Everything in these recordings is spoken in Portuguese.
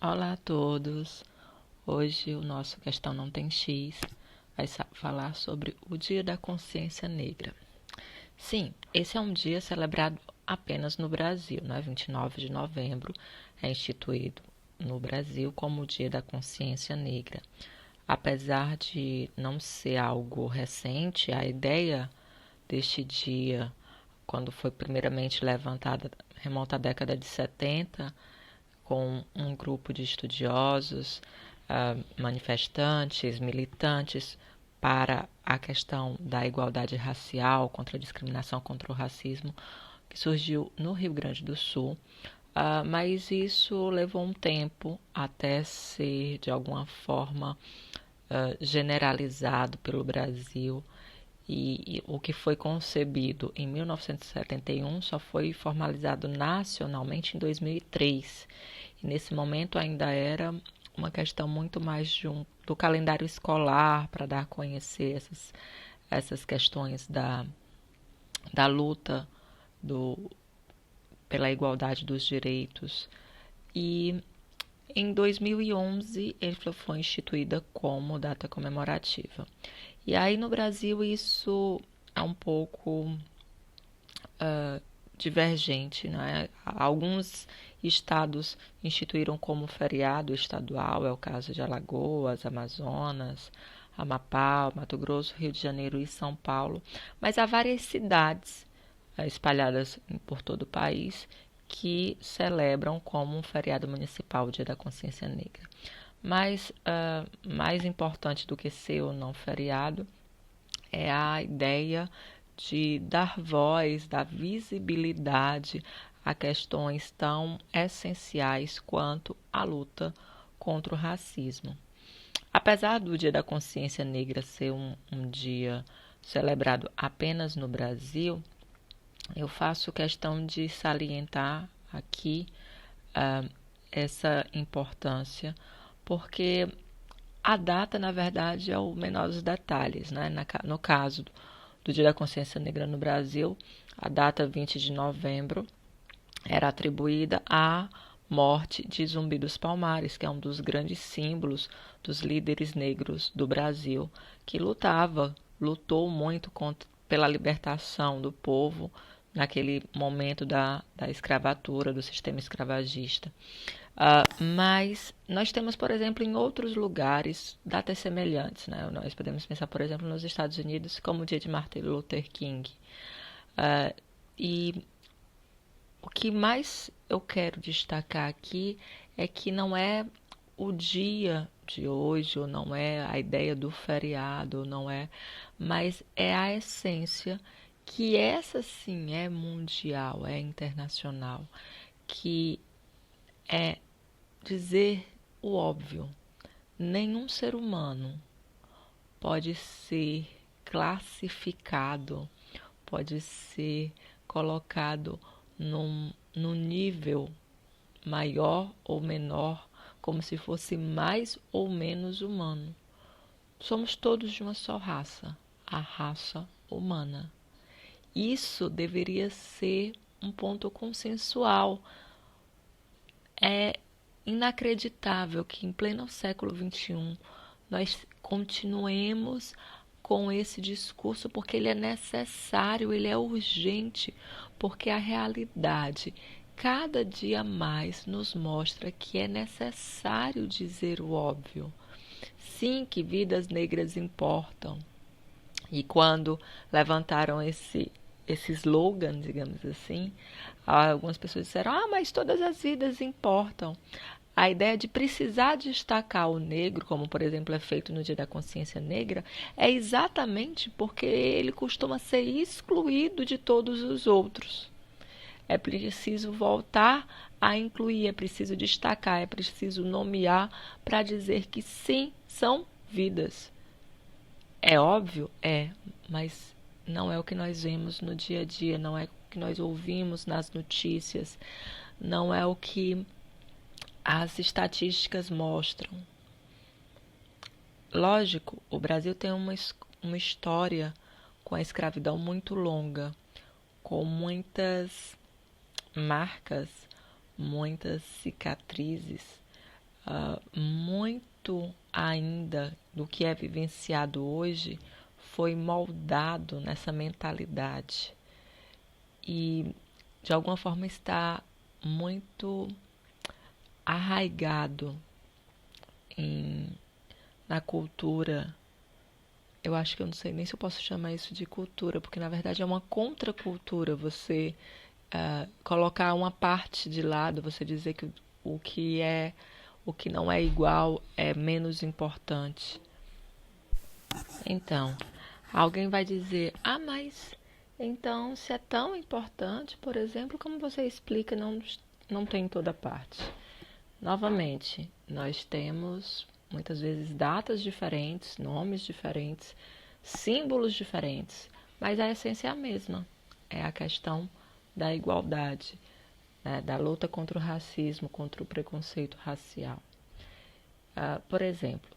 Olá a todos! Hoje o nosso Questão Não Tem X vai falar sobre o Dia da Consciência Negra. Sim, esse é um dia celebrado apenas no Brasil, né? 29 de novembro é instituído no Brasil como o Dia da Consciência Negra. Apesar de não ser algo recente, a ideia deste dia, quando foi primeiramente levantada, remonta à década de 70, com um grupo de estudiosos, manifestantes, militantes para a questão da igualdade racial, contra a discriminação, contra o racismo, que surgiu no Rio Grande do Sul. Mas isso levou um tempo até ser, de alguma forma, generalizado pelo Brasil. E o que foi concebido em 1971 só foi formalizado nacionalmente em 2003. E nesse momento ainda era uma questão muito mais do calendário escolar para dar a conhecer essas questões da luta pela igualdade dos direitos. E em 2011 ele foi instituída como data comemorativa. E aí no Brasil isso é um pouco divergente, né? Alguns estados instituíram como feriado estadual, é o caso de Alagoas, Amazonas, Amapá, Mato Grosso, Rio de Janeiro e São Paulo, mas há várias cidades espalhadas por todo o país que celebram como um feriado municipal o Dia da Consciência Negra. Mas mais importante do que ser ou não feriado é a ideia de dar voz, dar visibilidade a questões tão essenciais quanto a luta contra o racismo. Apesar do Dia da Consciência Negra ser um dia celebrado apenas no Brasil, eu faço questão de salientar aqui essa importância, porque a data, na verdade, é o menor dos detalhes, né? No caso do Dia da Consciência Negra no Brasil, a data 20 de novembro era atribuída à morte de Zumbi dos Palmares, que é um dos grandes símbolos dos líderes negros do Brasil, que lutou muito pela libertação do povo naquele momento da escravatura, do sistema escravagista. Mas nós temos, por exemplo, em outros lugares datas semelhantes, né? Nós podemos pensar, por exemplo, nos Estados Unidos como o dia de Martin Luther King. E o que mais eu quero destacar aqui é que não é o dia de hoje, ou não é a ideia do feriado, ou não é, mas é a essência que essa sim é mundial, é internacional, que é dizer o óbvio. Nenhum ser humano pode ser classificado, pode ser colocado num nível maior ou menor, como se fosse mais ou menos humano. Somos todos de uma só raça, a raça humana. Isso deveria ser um ponto consensual. É inacreditável que em pleno século XXI nós continuemos com esse discurso, porque ele é necessário, ele é urgente, porque a realidade cada dia mais nos mostra que é necessário dizer o óbvio. Sim, que vidas negras importam. E quando levantaram esse slogan, digamos assim, algumas pessoas disseram: mas todas as vidas importam. A ideia de precisar destacar o negro, como por exemplo é feito no Dia da Consciência Negra, é exatamente porque ele costuma ser excluído de todos os outros. É preciso voltar a incluir, é preciso destacar, é preciso nomear para dizer que sim, são vidas. É óbvio? É, mas não é o que nós vemos no dia a dia, não é o que nós ouvimos nas notícias, não é o que as estatísticas mostram. Lógico, o Brasil tem uma história com a escravidão muito longa, com muitas marcas, muitas cicatrizes, muito ainda do que é vivenciado hoje foi moldado nessa mentalidade e de alguma forma está muito arraigado na cultura. Eu acho que eu não sei nem se eu posso chamar isso de cultura, porque na verdade é uma contracultura você colocar uma parte de lado, você dizer que o que não é igual é menos importante. Então, alguém vai dizer: "Ah, mas então se é tão importante, por exemplo, como você explica, não tem em toda parte?" Novamente, nós temos muitas vezes datas diferentes, nomes diferentes, símbolos diferentes, mas a essência é a mesma. É a questão da igualdade, né, da luta contra o racismo, contra o preconceito racial. Por exemplo,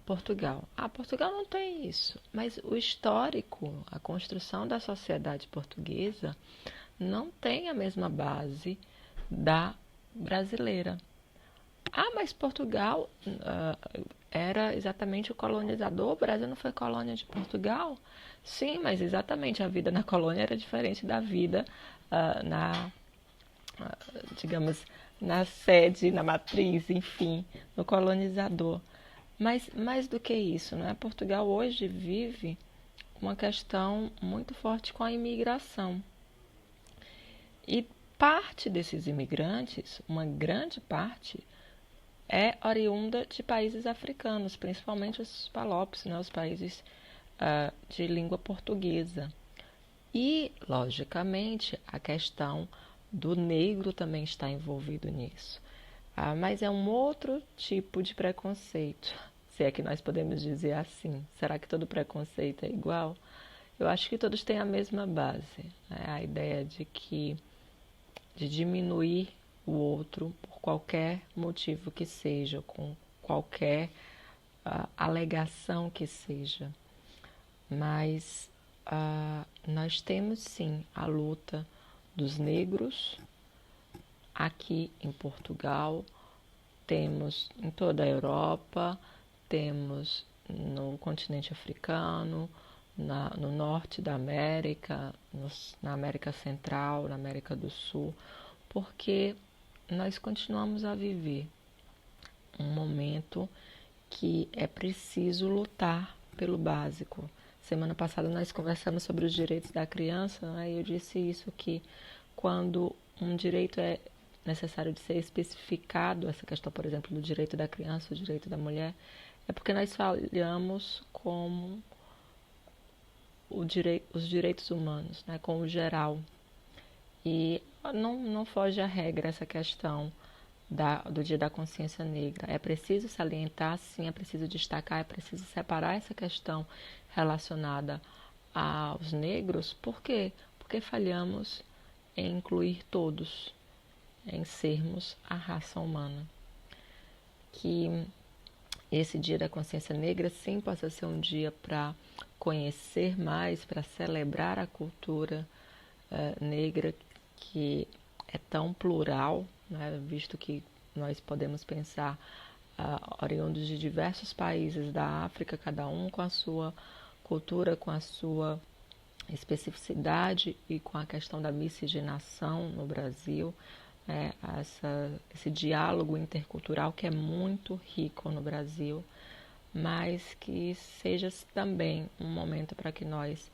Portugal. Portugal não tem isso, mas o histórico, a construção da sociedade portuguesa não tem a mesma base da brasileira. Mas Portugal era exatamente o colonizador, o Brasil não foi colônia de Portugal? Sim, mas exatamente a vida na colônia era diferente da vida digamos, na sede, na matriz, enfim, no colonizador. Mas mais do que isso, né? Portugal hoje vive uma questão muito forte com a imigração. E parte desses imigrantes, uma grande parte, é oriunda de países africanos, principalmente os palopes, né, os países de língua portuguesa. E, logicamente, a questão do negro também está envolvido nisso. Mas é um outro tipo de preconceito, se é que nós podemos dizer assim. Será que todo preconceito é igual? Eu acho que todos têm a mesma base, né? A ideia de diminuir o outro por qualquer motivo que seja, com qualquer alegação que seja. Mas nós temos sim a luta dos negros aqui em Portugal, temos em toda a Europa, temos no continente africano, no norte da América, na América Central, na América do Sul, porque nós continuamos a viver um momento que é preciso lutar pelo básico. Semana passada nós conversamos sobre os direitos da criança, né? E eu disse isso, que quando um direito é necessário de ser especificado, essa questão, por exemplo, do direito da criança, o direito da mulher, é porque nós falhamos com os direitos humanos, né? Com o geral. E não foge à regra essa questão do Dia da Consciência Negra. É preciso salientar, sim, é preciso destacar, é preciso separar essa questão relacionada aos negros. Por quê? Porque falhamos em incluir todos, em sermos a raça humana. Que esse Dia da Consciência Negra, sim, possa ser um dia para conhecer mais, para celebrar a cultura negra, que é tão plural, né, visto que nós podemos pensar oriundos de diversos países da África, cada um com a sua cultura, com a sua especificidade e com a questão da miscigenação no Brasil, esse diálogo intercultural que é muito rico no Brasil, mas que seja também um momento para que nós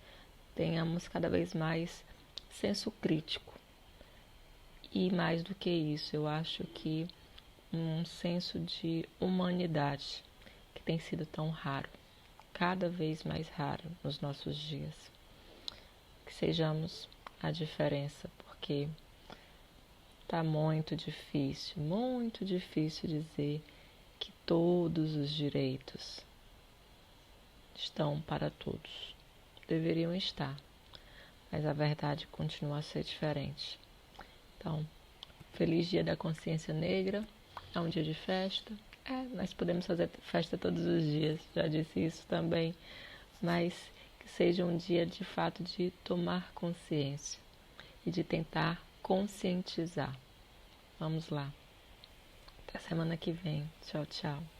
tenhamos cada vez mais senso crítico. E mais do que isso, eu acho que um senso de humanidade que tem sido tão raro, cada vez mais raro nos nossos dias. Que sejamos a diferença, porque está muito difícil dizer que todos os direitos estão para todos. Deveriam estar, mas a verdade continua a ser diferente. Então, feliz Dia da Consciência Negra, é um dia de festa. Nós podemos fazer festa todos os dias, já disse isso também, mas que seja um dia de fato de tomar consciência e de tentar conscientizar. Vamos lá. Até semana que vem. Tchau, tchau.